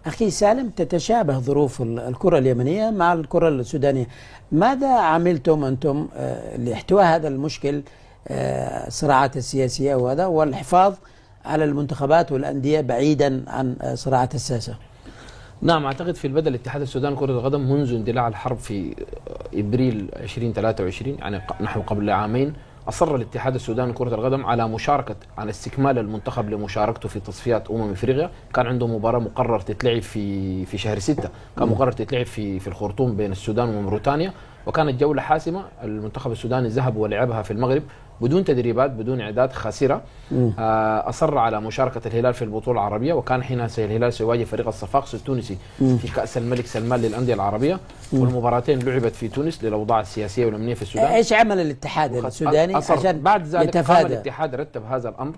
أخي سالم، تتشابه ظروف الكرة اليمنية مع الكرة السودانية. ماذا عملتم أنتم لاحتواء هذا المشكل، الصراعات السياسية وهذا، والحفاظ على المنتخبات والأندية بعيدا عن صراعات الساسة؟ نعم، أعتقد في البدء الاتحاد السوداني لكرة القدم منذ اندلاع الحرب في إبريل 2023، يعني نحو قبل عامين، أصر الاتحاد السوداني لكرة القدم على استكمال المنتخب لمشاركته في تصفيات أفريقيا. كان عنده مباراة مقرر تتلعب في شهر 6، كان مقرر تتلعب في الخرطوم بين السودان وموريتانيا، وكانت جولة حاسمة. المنتخب السوداني ذهب ولعبها في المغرب بدون تدريبات، بدون إعداد، خاسرة. أصر على مشاركة الهلال في البطولة العربية، وكان حينها الهلال سيواجه فريق الصفاقس التونسي في كأس الملك سلمان للأندية العربية، والمباراتين لعبت في تونس للأوضاع السياسية والأمنية في السودان. إيش عمل الاتحاد السوداني عشان بعد ذلك يتفادى؟ قام الاتحاد رتب هذا الأمر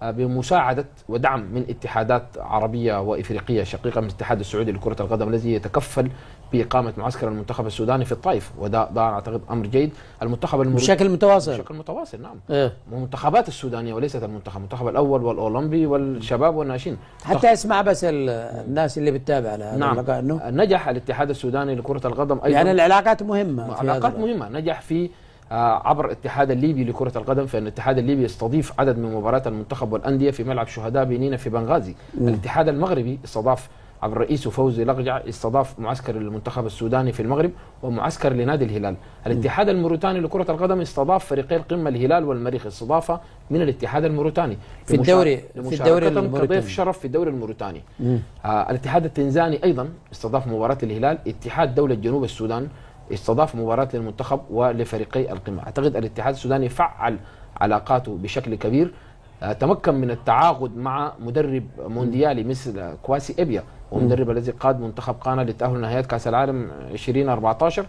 بمساعدة ودعم من اتحادات عربية وإفريقية شقيقة من الاتحاد السعودي لكرة القدم، الذي يتكفل بإقامة معسكر المنتخب السوداني في الطائف، وده أعتقد أمر جيد. المنتخب بشكل متواصل نعم. المنتخبات السودانية وليست المنتخب الأول والأولمبي والشباب والناشئين. حتى اسمع بس الناس اللي بتتابع على نعم. اللقاء انه نجح الاتحاد السوداني لكرة القدم أيضا، يعني العلاقات مهمة، علاقات مهمة. نجح في عبر الاتحاد الليبي لكرة القدم، فإن الاتحاد الليبي يستضيف عدد من مباريات المنتخب والأندية في ملعب شهداء بنينا في بنغازي. الاتحاد المغربي استضاف عبر رئيسه فوزي لقجع، استضاف معسكر المنتخب السوداني في المغرب ومعسكر لنادي الهلال. الاتحاد الموريتاني لكرة القدم استضاف فريقي القمة الهلال والمريخ، استضافة من الاتحاد الموريتاني في الدوري كضيف شرف في الدوري الموريتاني. الاتحاد التنزاني أيضا استضاف مباراة الهلال. اتحاد دولة جنوب السودان استضاف مباراة للمنتخب ولفريقي القمة. أعتقد الاتحاد السوداني فعل علاقاته بشكل كبير، تمكن من التعاقد مع مدرب مونديالي مثل كواسي إبيا، ومدرب الذي قاد منتخب غانا للتأهل لنهائيات كأس العالم 2014،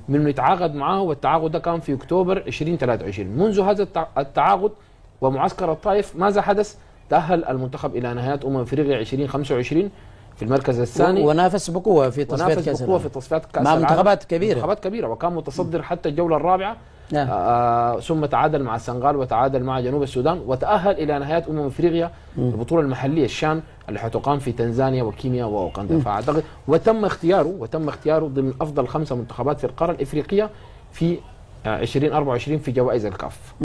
من يتعاقد معه، والتعاقد ده كان في أكتوبر 2023. منذ هذا التعاقد ومعسكر الطائف ماذا حدث؟ تأهل المنتخب إلى نهائيات أفريقيا 2025 في المركز الثاني، ونافس بقوة في تصفيات كأس العالم مع منتخبات كبيرة، وكان متصدر حتى الجولة الرابعة. ثم تعادل مع السنغال وتعادل مع جنوب السودان، وتأهل إلى نهايات أفريقيا البطولة المحلية الشان اللي حتقام في تنزانيا وكينيا وأوغندا. فأعتقد وتم اختياره ضمن أفضل 5 منتخبات في القارة الإفريقية في 2024 في جوائز الكاف.